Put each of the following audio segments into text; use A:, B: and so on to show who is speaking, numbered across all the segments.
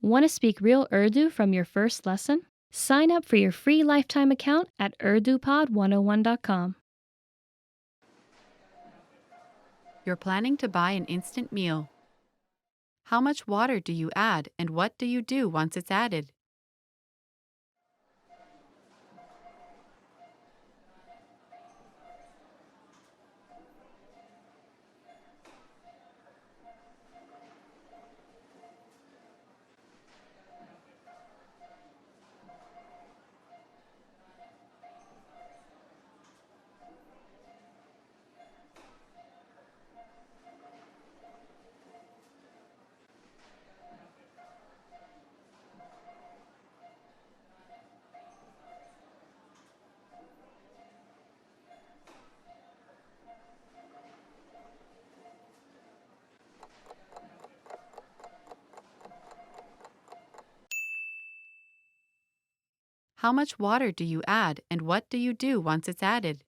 A: Want to speak real Urdu from your first lesson? Sign up for your free lifetime account at urdupod101.com.
B: You're planning to buy an instant meal. How much water do you add and what do you do once it's added? How much water do you add and what do you do once it's added?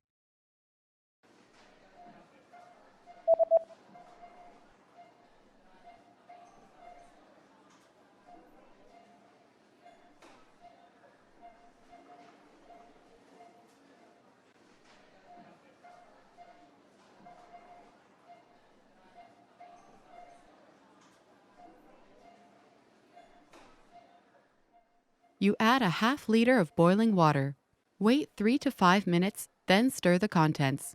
B: You add a half liter of boiling water. Wait 3 to 5 minutes, then stir the contents.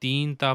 C: 3 تا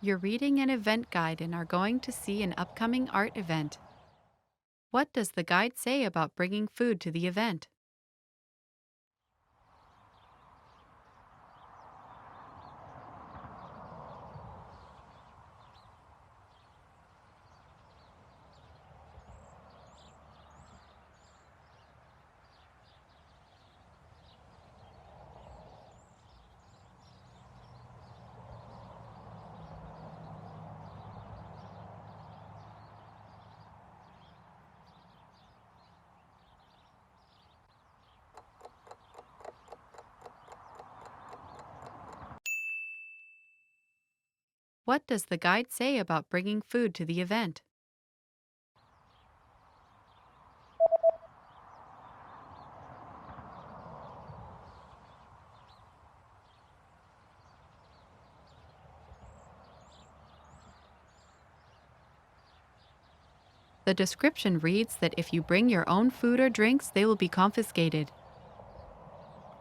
B: You're reading an event guide and are going to see an upcoming art event. What does the guide say about bringing food to the event? What does the guide say about bringing food to the event? The description reads that if you bring your own food or drinks, they will be confiscated.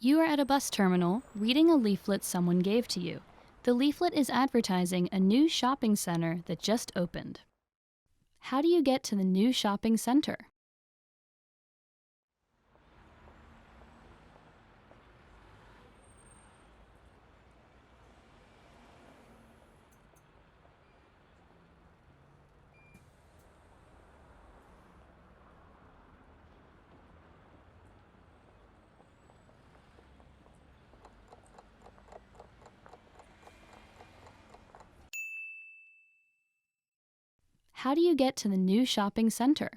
A: You are at a bus terminal reading a leaflet someone gave to you. The leaflet is advertising a new shopping center that just opened. How do you get to the new shopping center? How do you get to the new shopping center?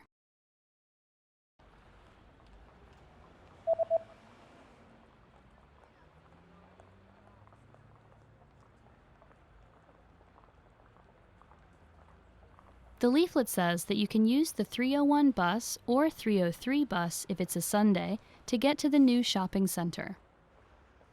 A: The leaflet says that you can use the 301 bus or 303 bus if it's a Sunday to get to the new shopping center.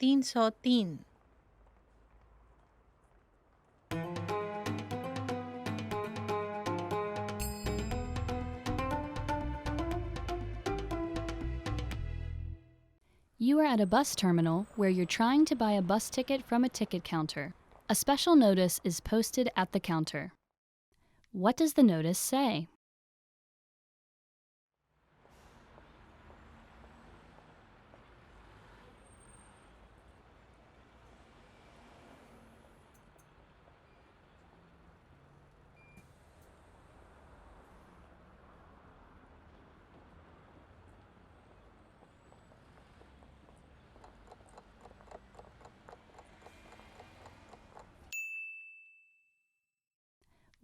D: 303.
A: You are at a bus terminal where you're trying to buy a bus ticket from a ticket counter. A special notice is posted at the counter. What does the notice say?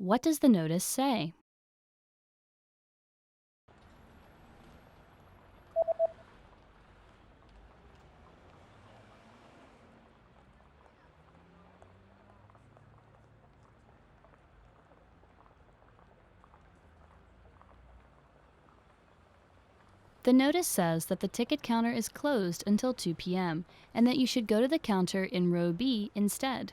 A: What does the notice say? The notice says that the ticket counter is closed until 2 p.m. and that you should go to the counter in row B instead.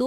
E: 2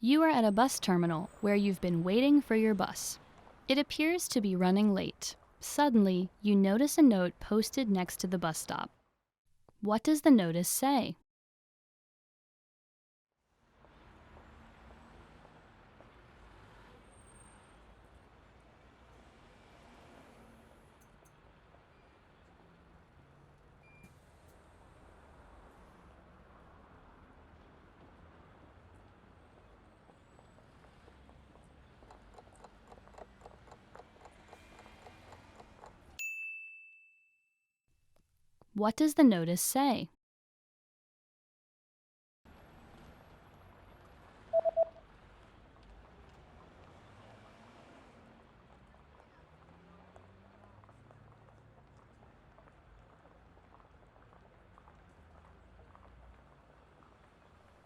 A: You are at a bus terminal where you've been waiting for your bus. It appears to be running late. Suddenly, you notice a note posted next to the bus stop. What does the notice say? What does the notice say?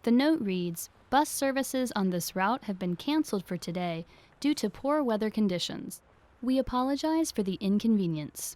A: The note reads, "Bus services on this route have been canceled for today due to poor weather conditions. We apologize for the inconvenience."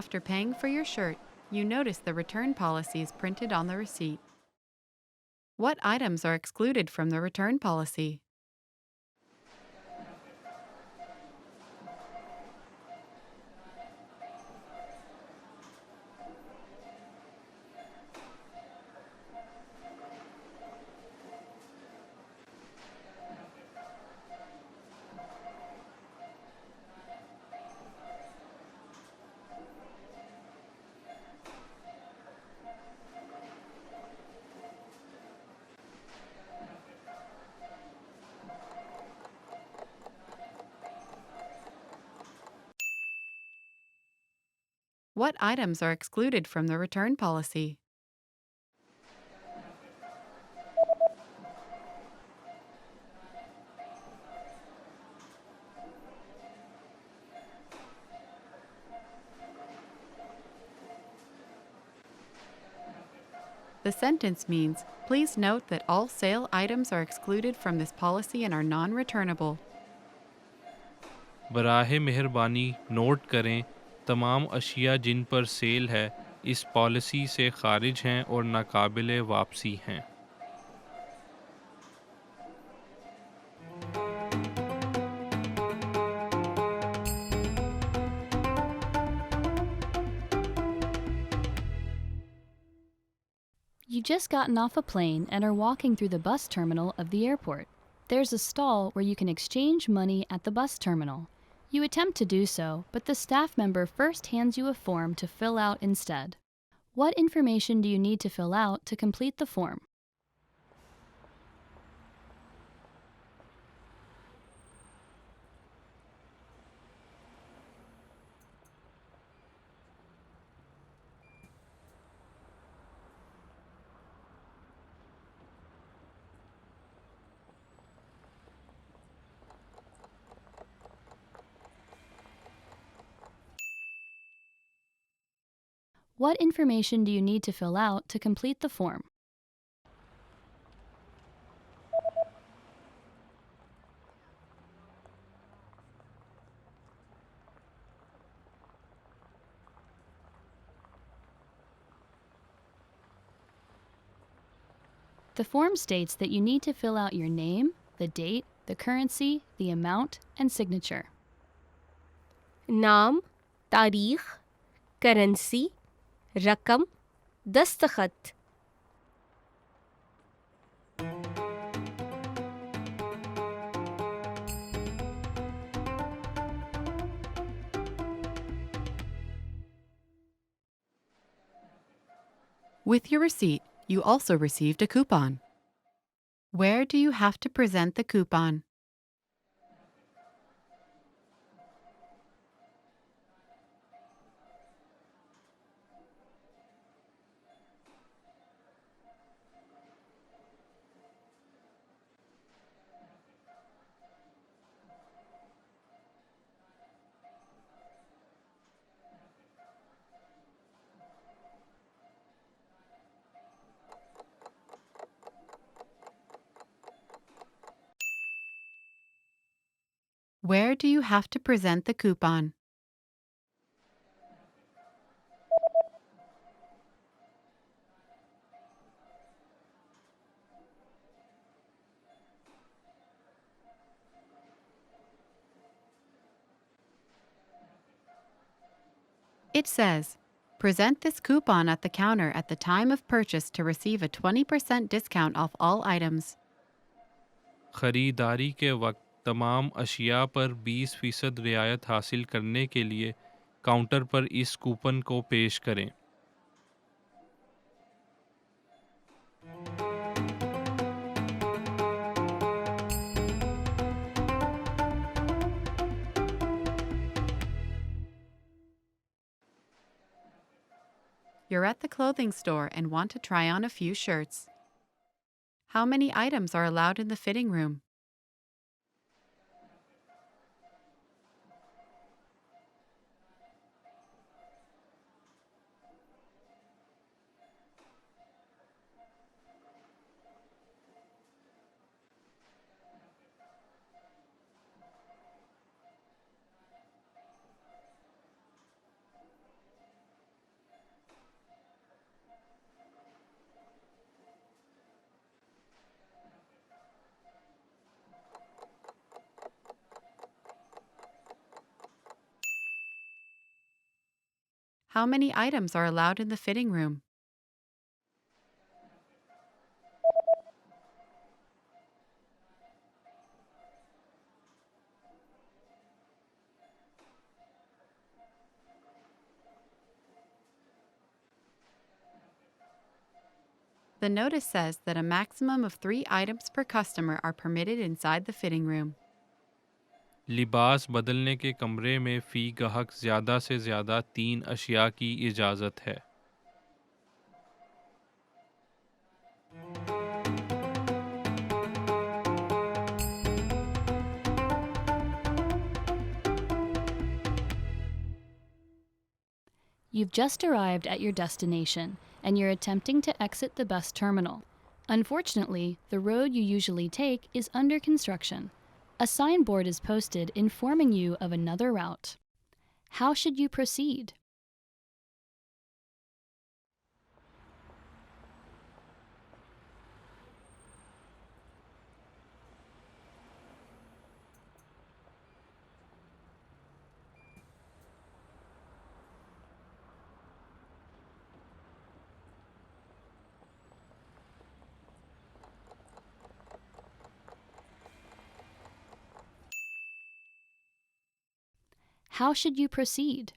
B: After paying for your shirt, you notice the return policies printed on the receipt. What items are excluded from the return policy? What items are excluded from the return policy? The sentence means, please note that all sale items are excluded from this policy and are non-returnable.
C: براہ مہربانی note کریں تمام اشیاء جن پر cell ہے اس policy سے خارج ہیں اور ناقابل واپسی ہیں۔
A: You just gotten off a plane and are walking through the bus terminal of the airport. There's a stall where you can exchange money at the bus terminal. You attempt to do so, but the staff member first hands you a form to fill out instead. What information do you need to fill out to complete the form? What information do you need to fill out to complete the form? The form states that you need to fill out your name, the date, the currency, the amount, and signature.
E: نام، تاریخ، currency, رقم، دستخط.
B: With your receipt, you also received a coupon. Where do you have to present the coupon? Where do you have to present the coupon? It says, present this coupon at the counter at the time of purchase to receive a 20% discount off all items.
C: خریداری کے وقت تمام اشیاء پر 20% رعایت حاصل کرنے کے لیے کاؤنٹر پر اس کوپن کو پیش کریں.
B: You're at the clothing store and want to try on a few shirts. How many items are allowed in the fitting room? How many items are allowed in the fitting room? The notice says that a maximum of 3 items per customer are permitted inside the fitting room.
C: لباس بدلنے کے کمرے میں فی گاہک زیادہ سے زیادہ 3 اشیاء کی اجازت ہے.
A: You've just arrived at your destination, and you're attempting to exit the bus terminal. Unfortunately, the road you usually take is under construction. A signboard is posted informing you of another route. How should you proceed? How should you proceed?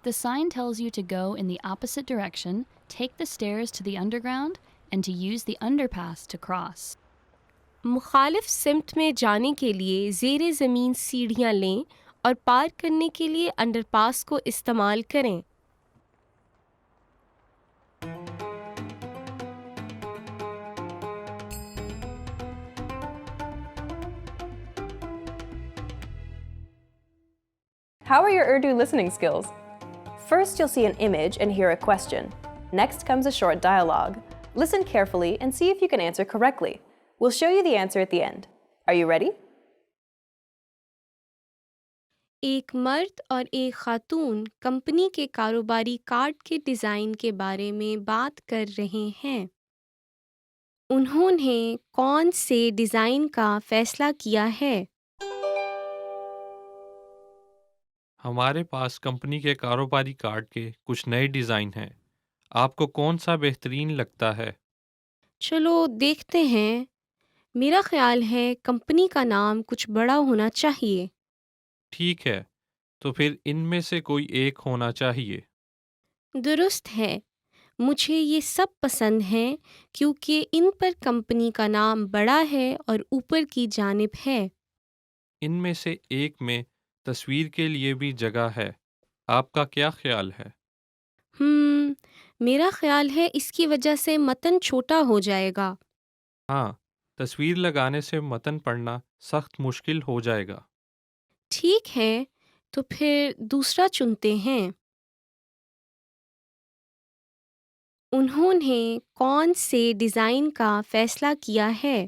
A: The sign tells you to go in the opposite direction, take the stairs to the underground, and to use the underpass to cross.
E: مخالف سمت میں جانے کے لیے زیر زمین سیڑھیاں لیں اور پار کرنے کے لیے انڈر پاس کو استعمال کریں.
F: How are your Urdu listening skills? First, you'll see an image and hear a question. Next comes a short dialogue. Listen carefully and see if you can answer correctly. We'll show you the answer at the end. Are you ready?
E: ایک مرد اور ایک خاتون company کے کاروباری card کے design کے بارے میں بات کر رہے ہیں۔ انہوں نے کون سے ڈیزائن کا فیصلہ کیا ہے؟
C: ہمارے پاس کمپنی کے کاروباری کارڈ کے کچھ نئے ڈیزائن ہیں۔ آپ کو کون سا بہترین لگتا ہے؟
E: چلو دیکھتے ہیں۔ میرا خیال ہے کمپنی کا نام کچھ بڑا ہونا چاہیے۔
C: ٹھیک ہے، تو پھر ان میں سے کوئی ایک ہونا چاہیے۔
E: درست ہے، مجھے یہ سب پسند ہیں کیونکہ ان پر کمپنی کا نام بڑا ہے اور اوپر کی جانب ہے۔
C: ان میں سے ایک میں تصویر کے لیے بھی جگہ ہے۔ آپ کا کیا خیال ہے؟
E: میرا خیال ہے اس کی وجہ سے متن چھوٹا ہو جائے گا۔
C: ہاں، تصویر لگانے سے متن پڑھنا سخت مشکل ہو جائے گا۔
E: ٹھیک ہے، تو پھر دوسرا چنتے ہیں۔ انہوں نے کون سے ڈیزائن کا فیصلہ کیا ہے؟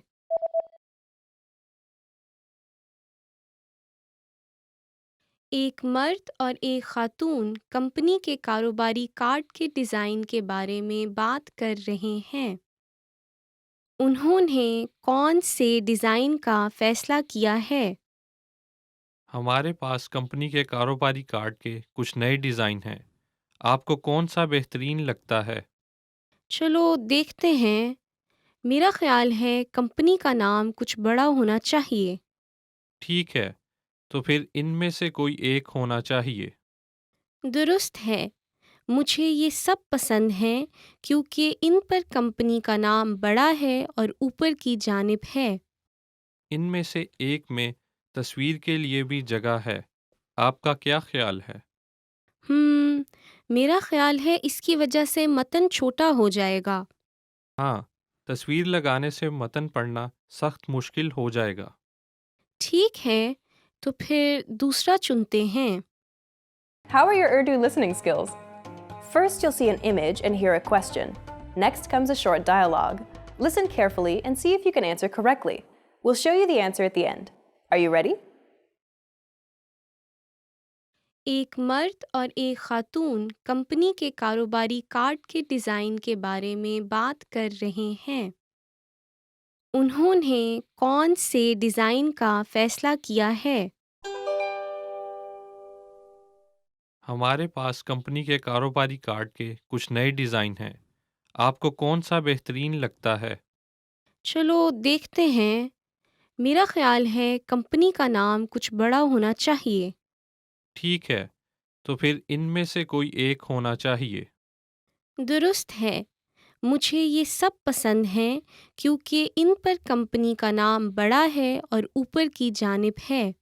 E: ایک مرد اور ایک خاتون کمپنی کے کاروباری کارڈ کے ڈیزائن کے بارے میں بات کر رہے ہیں۔ انہوں نے کون سے ڈیزائن کا فیصلہ کیا ہے؟
C: ہمارے پاس کمپنی کے کاروباری کارڈ کے کچھ نئے ڈیزائن ہیں۔ آپ کو کون سا بہترین لگتا ہے؟
E: چلو دیکھتے ہیں۔ میرا خیال ہے کمپنی کا نام کچھ بڑا ہونا چاہیے۔
C: ٹھیک ہے، تو پھر ان میں سے کوئی ایک ہونا چاہیے۔
E: درست ہے، مجھے یہ سب پسند ہیں کیونکہ ان پر کمپنی کا نام بڑا ہے اور اوپر کی جانب ہے۔
C: ان میں سے ایک میں تصویر کے لیے بھی جگہ ہے۔ آپ کا کیا خیال ہے؟
E: میرا خیال ہے اس کی وجہ سے متن چھوٹا ہو جائے گا۔
C: ہاں، تصویر لگانے سے متن پڑھنا سخت مشکل ہو جائے گا۔
E: ٹھیک ہے، تو پھر دوسرا چنتے ہیں۔
F: How are your Urdu listening skills? First, you'll see an image and hear a question. Next comes a short dialogue. Listen carefully and see if you can answer correctly. We'll show you the answer at the end. Are you ready?
E: ایک مرد اور ایک خاتون company کے کاروباری card کے design کے بارے میں بات کر رہے ہیں۔ انہوں نے کون سے ڈیزائن کا فیصلہ کیا ہے؟
C: ہمارے پاس کمپنی کے کاروباری کارڈ کے کچھ نئے ڈیزائن ہیں۔ آپ کو کون سا بہترین لگتا ہے؟
E: چلو دیکھتے ہیں۔ میرا خیال ہے کمپنی کا نام کچھ بڑا ہونا چاہیے۔
C: ٹھیک ہے، تو پھر ان میں سے کوئی ایک ہونا چاہیے۔
E: درست ہے، مجھے یہ سب پسند ہیں کیونکہ ان پر کمپنی کا نام بڑا ہے اور اوپر کی جانب ہے۔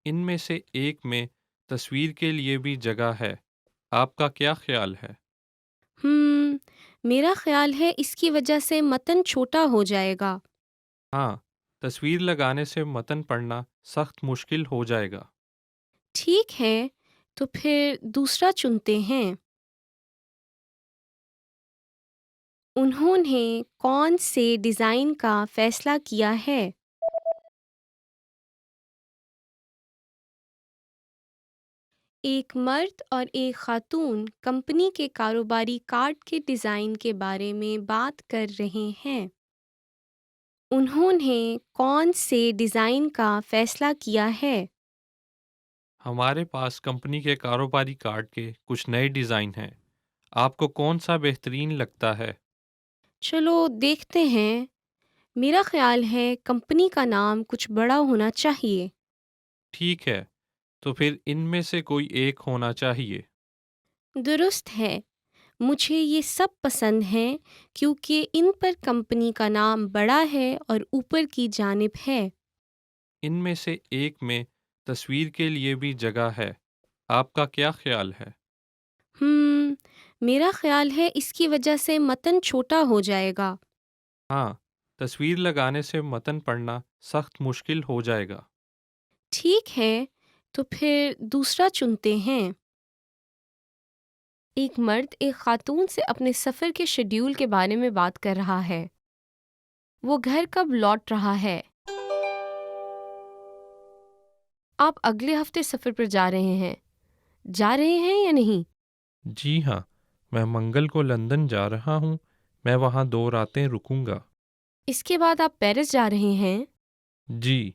C: ان میں سے ایک میں تصویر کے لیے بھی جگہ ہے۔ آپ کا کیا خیال ہے؟
E: میرا خیال ہے اس کی وجہ سے متن چھوٹا ہو جائے گا۔
C: ہاں، تصویر لگانے سے متن پڑھنا سخت مشکل ہو جائے گا۔
E: ٹھیک ہے، تو پھر دوسرا چنتے ہیں۔ انہوں نے کون سے ڈیزائن کا فیصلہ کیا ہے؟ ایک مرد اور ایک خاتون کمپنی کے کاروباری کارڈ کے ڈیزائن کے بارے میں بات کر رہے ہیں۔ انہوں نے کون سے ڈیزائن کا فیصلہ کیا ہے؟
C: ہمارے پاس کمپنی کے کاروباری کارڈ کے کچھ نئے ڈیزائن ہیں۔ آپ کو کون سا بہترین لگتا ہے؟
E: چلو دیکھتے ہیں۔ میرا خیال ہے کمپنی کا نام کچھ بڑا ہونا چاہیے۔
C: ٹھیک ہے، تو پھر ان میں سے کوئی ایک ہونا چاہیے۔
E: درست ہے، مجھے یہ سب پسند ہیں کیونکہ ان پر کمپنی کا نام بڑا ہے اور اوپر کی جانب ہے۔
C: ان میں سے ایک میں تصویر کے لیے بھی جگہ ہے۔ آپ کا کیا خیال ہے؟
E: میرا خیال ہے اس کی وجہ سے متن چھوٹا ہو جائے گا۔
C: ہاں، تصویر لگانے سے متن پڑھنا سخت مشکل ہو جائے گا۔
E: ٹھیک ہے، تو پھر دوسرا چنتے ہیں۔ ایک مرد ایک خاتون سے اپنے سفر کے شیڈیول کے بارے میں بات کر رہا ہے۔ وہ گھر کب لوٹ رہا ہے؟ آپ اگلے ہفتے سفر پر جا رہے ہیں یا نہیں؟
C: جی ہاں، میں منگل کو لندن جا رہا ہوں، میں وہاں 2 راتیں رکوں گا۔
E: اس کے بعد آپ پیرس جا رہے ہیں؟
C: جی،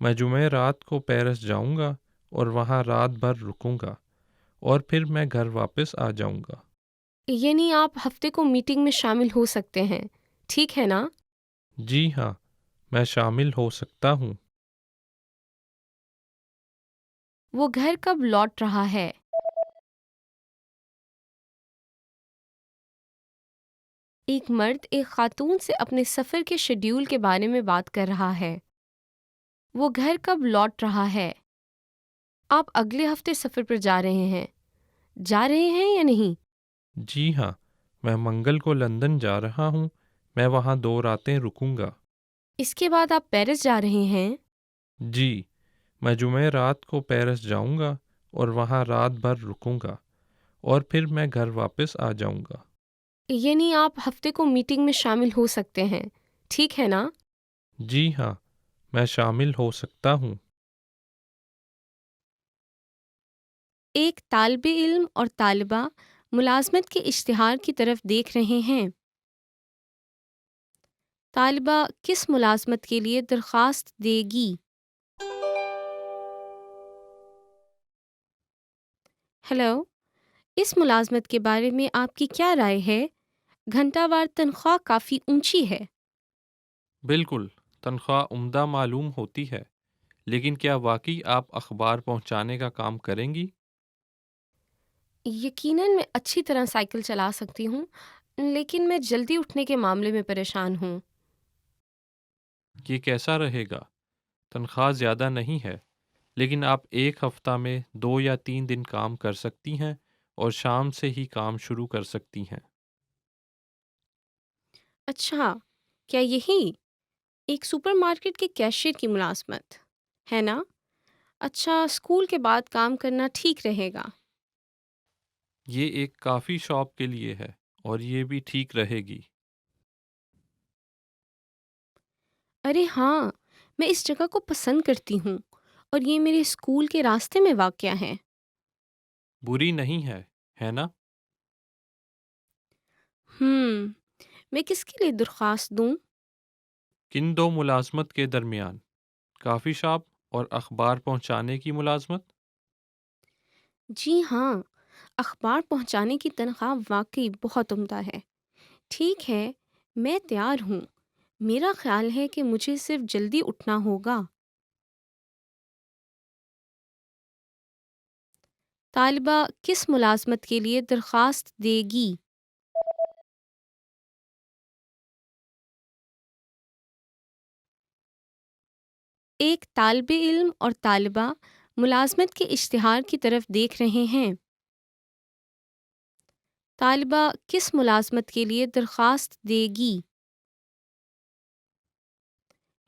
C: میں جمعہ رات کو پیرس جاؤں گا اور وہاں رات بھر رکوں گا اور پھر میں گھر واپس آ جاؤں گا۔
E: یعنی آپ ہفتے کو میٹنگ میں شامل ہو سکتے ہیں، ٹھیک ہے نا؟
C: جی ہاں، میں شامل ہو سکتا ہوں۔
E: وہ گھر کب لوٹ رہا ہے؟ ایک مرد ایک خاتون سے اپنے سفر کے شیڈیول کے بارے میں بات کر رہا ہے۔ وہ گھر کب لوٹ رہا ہے؟ آپ اگلے ہفتے سفر پر جا رہے ہیں یا نہیں؟
C: جی ہاں، میں منگل کو لندن جا رہا ہوں، میں وہاں 2 راتیں رکوں گا۔
E: اس کے بعد آپ پیرس جا رہے ہیں؟
C: جی، میں جمعہ رات کو پیرس جاؤں گا اور وہاں رات بھر رکوں گا اور پھر میں گھر واپس آ جاؤں گا۔
E: یعنی آپ ہفتے کو میٹنگ میں شامل ہو سکتے ہیں، ٹھیک ہے نا؟
C: جی ہاں، میں شامل ہو سکتا ہوں۔
E: ایک طالب علم اور طالبہ ملازمت کے اشتہار کی طرف دیکھ رہے ہیں۔ طالبہ کس ملازمت کے لیے درخواست دے گی؟ ہیلو، اس ملازمت کے بارے میں آپ کی کیا رائے ہے؟ گھنٹہ وار تنخواہ کافی اونچی ہے۔
C: بالکل، تنخواہ عمدہ معلوم ہوتی ہے، لیکن کیا واقعی آپ اخبار پہنچانے کا کام کریں گی؟
E: یقیناً میں اچھی طرح سائیکل چلا سکتی ہوں، لیکن میں جلدی اٹھنے کے معاملے میں پریشان ہوں۔
C: یہ کیسا رہے گا؟ تنخواہ زیادہ نہیں ہے، لیکن آپ ایک ہفتہ میں 2 یا 3 دن کام کر سکتی ہیں اور شام سے ہی کام شروع کر سکتی ہیں۔
E: اچھا، کیا یہی ایک سپر مارکیٹ کے کیشیئر کی ملازمت ہے نا؟ اچھا، اسکول کے بعد کام کرنا ٹھیک رہے گا۔
C: یہ ایک کافی شاپ کے لیے ہے اور یہ بھی ٹھیک رہے گی۔
E: ارے ہاں، میں اس جگہ کو پسند کرتی ہوں اور یہ میرے اسکول کے راستے میں واقع ہے۔
C: بری نہیں ہے، ہے نا؟
E: میں کس کے لیے درخواست دوں؟
C: کن 2 ملازمت کے درمیان؟ کافی شاپ اور اخبار پہنچانے کی ملازمت؟
E: جی ہاں، اخبار پہنچانے کی تنخواہ واقعی بہت عمدہ ہے۔ ٹھیک ہے، میں تیار ہوں۔ میرا خیال ہے کہ مجھے صرف جلدی اٹھنا ہوگا۔ طالبہ کس ملازمت کے لیے درخواست دے گی؟ ایک طالب علم اور طالبہ ملازمت کے اشتہار کی طرف دیکھ رہے ہیں۔ طالبہ کس ملازمت کے لیے درخواست دے گی؟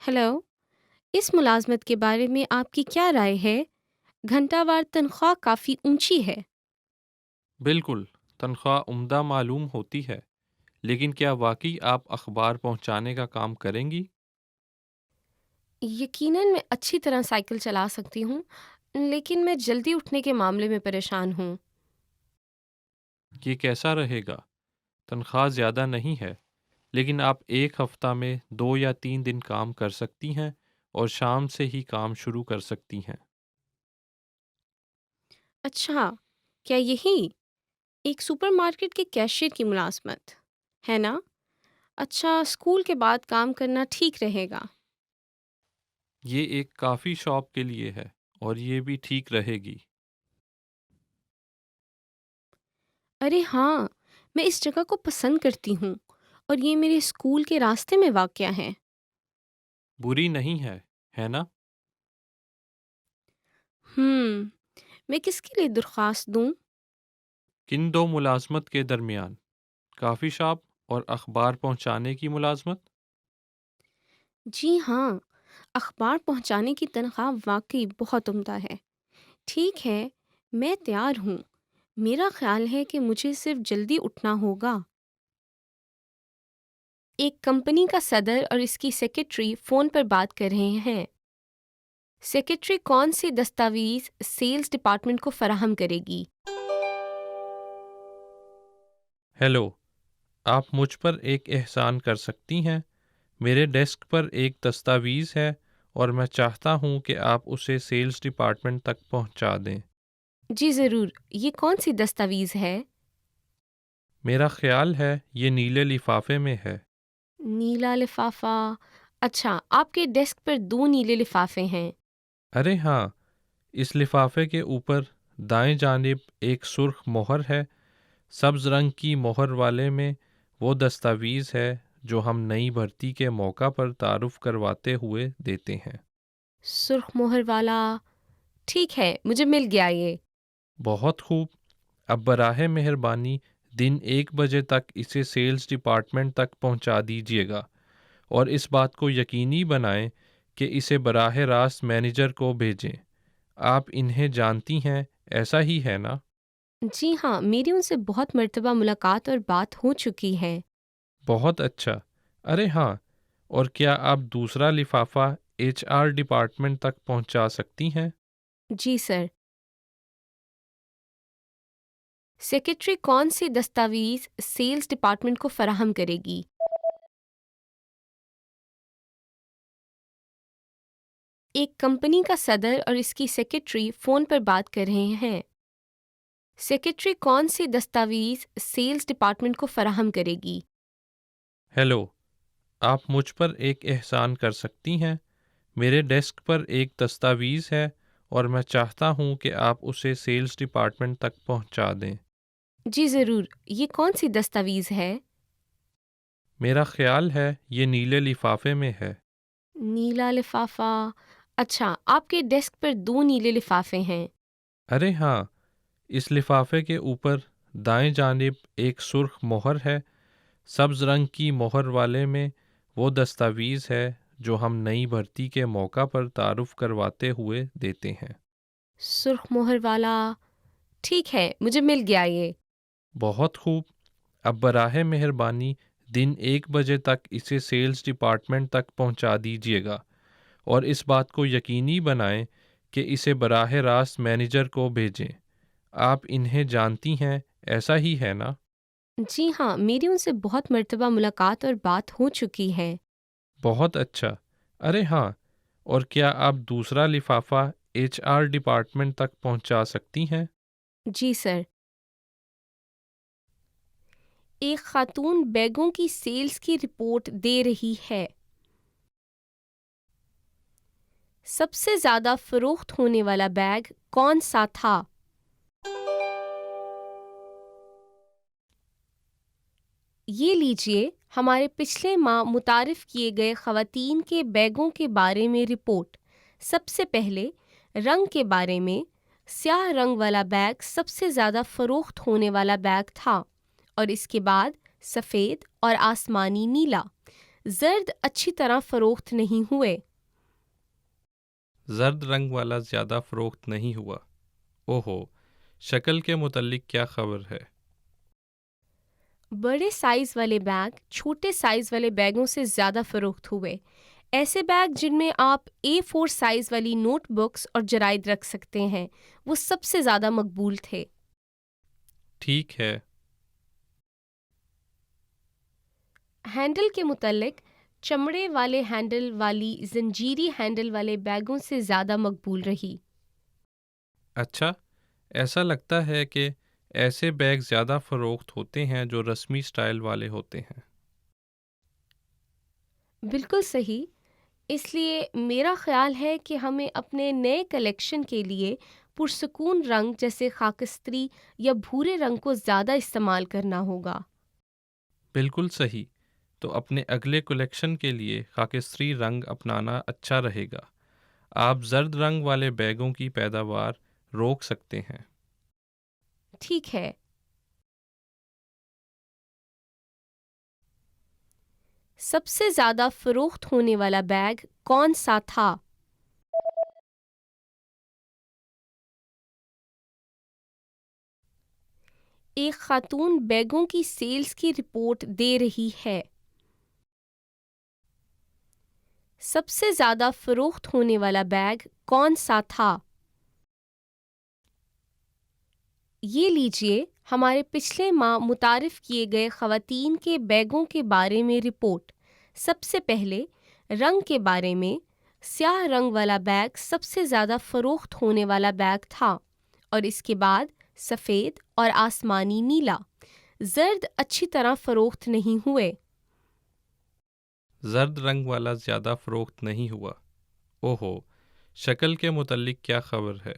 E: ہیلو، اس ملازمت کے بارے میں آپ کی کیا رائے ہے؟ گھنٹہ وار تنخواہ کافی اونچی ہے۔
C: بالکل، تنخواہ عمدہ معلوم ہوتی ہے، لیکن کیا واقعی آپ اخبار پہنچانے کا کام کریں گی؟
E: یقیناً میں اچھی طرح سائیکل چلا سکتی ہوں، لیکن میں جلدی اٹھنے کے معاملے میں پریشان ہوں۔
C: یہ کیسا رہے گا؟ تنخواہ زیادہ نہیں ہے، لیکن آپ ایک ہفتہ میں 2 یا 3 دن کام کر سکتی ہیں اور شام سے ہی کام شروع کر سکتی ہیں۔
E: اچھا، کیا یہی ایک سپر مارکیٹ کے کیشیئر کی ملازمت ہے نا؟ اچھا، اسکول کے بعد کام کرنا ٹھیک رہے گا۔
C: یہ ایک کافی شاپ کے لیے ہے اور یہ بھی ٹھیک رہے گی۔
E: ارے ہاں، میں اس جگہ کو پسند کرتی ہوں اور یہ میرے اسکول کے راستے میں واقع ہے۔
C: بری نہیں ہے، ہے نا؟
E: میں کس کے لیے درخواست دوں؟
C: کن 2 ملازمت کے درمیان؟ کافی شاپ اور اخبار پہنچانے کی ملازمت؟
E: جی ہاں، اخبار پہنچانے کی تنخواہ واقعی بہت عمدہ ہے۔ ٹھیک ہے، میں تیار ہوں۔ میرا خیال ہے کہ مجھے صرف جلدی اٹھنا ہوگا۔ ایک کمپنی کا صدر اور اس کی سیکرٹری فون پر بات کر رہے ہیں۔ سیکرٹری کون سی دستاویز سیلز ڈپارٹمنٹ کو فراہم کرے گی؟
C: ہیلو، آپ مجھ پر ایک احسان کر سکتی ہیں؟ میرے ڈیسک پر ایک دستاویز ہے اور میں چاہتا ہوں کہ آپ اسے سیلز ڈپارٹمنٹ تک پہنچا دیں۔
E: جی ضرور، یہ کون سی دستاویز ہے؟
C: میرا خیال ہے یہ نیلے لفافے میں ہے۔
E: نیلا لفافہ، اچھا آپ کے ڈیسک پر 2 نیلے لفافے ہیں۔
C: ارے ہاں، اس لفافے کے اوپر دائیں جانب ایک سرخ مہر ہے۔ سبز رنگ کی مہر والے میں وہ دستاویز ہے جو ہم نئی بھرتی کے موقع پر تعارف کرواتے ہوئے دیتے ہیں۔
E: سرخ مہر والا، ٹھیک ہے، مجھے مل گیا یہ۔
C: بہت خوب، اب براہ مہربانی دن 1 بجے تک اسے سیلز ڈپارٹمنٹ تک پہنچا دیجیے گا، اور اس بات کو یقینی بنائیں کہ اسے براہ راست مینیجر کو بھیجیں۔ آپ انہیں جانتی ہیں، ایسا ہی ہے نا؟
E: جی ہاں، میری ان سے بہت مرتبہ ملاقات اور بات ہو چکی ہے۔
C: بہت اچھا۔ ارے ہاں، اور کیا آپ دوسرا لفافہ HR ڈپارٹمنٹ تک پہنچا سکتی ہیں؟
E: جی سر۔ سیکرٹری کون سی دستاویز سیلز ڈپارٹمنٹ کو فراہم کرے گی؟ ایک کمپنی کا صدر اور اس کی سیکرٹری فون پر بات کر رہے ہیں۔ سیکرٹری کون سی دستاویز سیلز ڈپارٹمنٹ کو فراہم کرے گی؟
C: ہیلو، آپ مجھ پر ایک احسان کر سکتی ہیں؟ میرے ڈیسک پر ایک دستاویز ہے اور میں چاہتا ہوں کہ آپ اسے سیلز ڈپارٹمنٹ تک پہنچا دیں۔
E: جی ضرور، یہ کون سی دستاویز ہے؟
C: میرا خیال ہے یہ نیلے لفافے میں ہے۔
E: نیلا لفافہ، اچھا آپ کے ڈیسک پر 2 نیلے لفافے ہیں۔
C: ارے ہاں، اس لفافے کے اوپر دائیں جانب ایک سرخ مہر ہے۔ سبز رنگ کی مہر والے میں وہ دستاویز ہے جو ہم نئی بھرتی کے موقع پر تعارف کرواتے ہوئے دیتے ہیں۔
E: سرخ مہر والا، ٹھیک ہے، مجھے مل گیا یہ۔
C: بہت خوب، اب براہ مہربانی دن 1 بجے تک اسے سیلز ڈپارٹمنٹ تک پہنچا دیجیے گا، اور اس بات کو یقینی بنائیں کہ اسے براہ راست مینیجر کو بھیجیں۔ آپ انہیں جانتی ہیں، ایسا ہی ہے نا؟
E: جی ہاں، میری ان سے بہت مرتبہ ملاقات اور بات ہو چکی ہے۔
C: بہت اچھا۔ ارے ہاں، اور کیا آپ دوسرا لفافہ HR ڈپارٹمنٹ تک پہنچا سکتی ہیں؟
E: جی سر۔ ایک خاتون بیگوں کی سیلز کی رپورٹ دے رہی ہے۔ سب سے زیادہ فروخت ہونے والا بیگ کون سا تھا؟ یہ لیجئے ہمارے پچھلے ماہ متعارف کیے گئے خواتین کے بیگوں کے بارے میں رپورٹ۔ سب سے پہلے رنگ کے بارے میں، سیاہ رنگ والا بیگ سب سے زیادہ فروخت ہونے والا بیگ تھا، اور اس کے بعد سفید اور آسمانی نیلا۔ زرد اچھی طرح فروخت نہیں ہوئے۔
C: زرد رنگ والا زیادہ فروخت نہیں ہوا۔ اوہو، شکل کے متعلق کیا خبر ہے؟
E: بڑے سائز والے بیگ چھوٹے سائز والے بیگوں سے زیادہ فروخت ہوئے۔ ایسے بیگ جن میں آپ A4 سائز والی نوٹ بکس اور جرائد رکھ سکتے ہیں، وہ سب سے زیادہ مقبول تھے۔
C: ٹھیک ہے۔
E: ہینڈل کے متعلق، چمڑے والے ہینڈل والی زنجیری ہینڈل والے بیگوں سے زیادہ مقبول رہی۔
C: اچھا، ایسا لگتا ہے کہ ایسے بیگ زیادہ فروخت ہوتے ہیں جو رسمی سٹائل والے ہوتے ہیں۔
E: بالکل صحیح۔ اس لیے میرا خیال ہے کہ ہمیں اپنے نئے کلیکشن کے لیے پرسکون رنگ جیسے خاکستری یا بھورے رنگ کو زیادہ استعمال کرنا ہوگا۔
C: بالکل صحیح۔ تو اپنے اگلے کلیکشن کے لیے خاکستری رنگ اپنانا اچھا رہے گا۔ آپ زرد رنگ والے بیگوں کی پیداوار روک سکتے ہیں۔
E: ٹھیک ہے۔ سب سے زیادہ فروخت ہونے والا بیگ کون سا تھا؟ ایک خاتون بیگوں کی سیلز کی رپورٹ دے رہی ہے۔ سب سے زیادہ فروخت ہونے والا بیگ کون سا تھا؟ یہ لیجئے ہمارے پچھلے ماہ متعارف کیے گئے خواتین کے بیگوں کے بارے میں رپورٹ۔ سب سے پہلے رنگ کے بارے میں، سیاہ رنگ والا بیگ سب سے زیادہ فروخت ہونے والا بیگ تھا، اور اس کے بعد سفید اور آسمانی نیلا۔ زرد اچھی طرح فروخت نہیں ہوئے۔
C: زرد رنگ والا زیادہ فروخت نہیں ہوا۔ اوہو، شکل کے متعلق کیا خبر ہے؟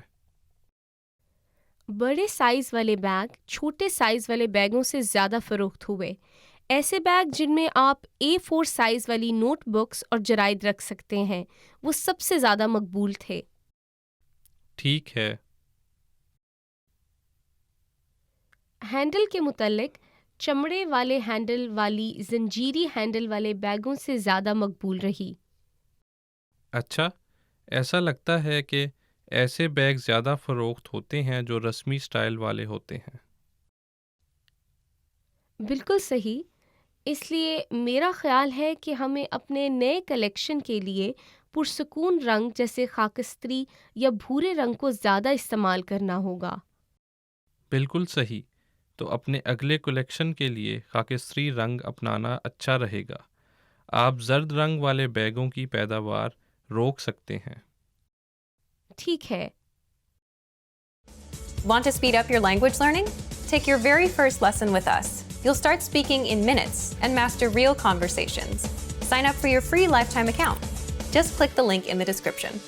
E: بڑے سائز والے بیگ چھوٹے سائز والے بیگوں سے زیادہ فروخت ہوئے۔ ایسے بیگ جن میں آپ A4 سائز والی نوٹ بکس اور جرائد رکھ سکتے ہیں، وہ سب سے زیادہ مقبول تھے۔
C: ٹھیک ہے۔
E: ہینڈل کے متعلق، چمڑے والے ہینڈل والی زنجیری ہینڈل والے بیگوں سے زیادہ مقبول رہی۔
C: اچھا، ایسا لگتا ہے کہ ایسے بیگ زیادہ فروخت ہوتے ہیں جو رسمی سٹائل والے ہوتے ہیں۔
E: بالکل صحیح۔ اس لیے میرا خیال ہے کہ ہمیں اپنے نئے کلیکشن کے لیے پرسکون رنگ جیسے خاکستری یا بھورے رنگ کو زیادہ استعمال کرنا ہوگا۔
C: بالکل صحیح۔ تو اپنے اگلے کلیکشن کے لیے خاکستری رنگ اپنانا اچھا رہے گا۔ آپ زرد رنگ والے بیگوں کی پیداوار روک سکتے ہیں۔
E: ٹھیک ہے۔
F: Want to speed up your language learning? Take your very first lesson with us. You'll start speaking in minutes and master real conversations. Sign up for your free lifetime account. Just click the link in the description.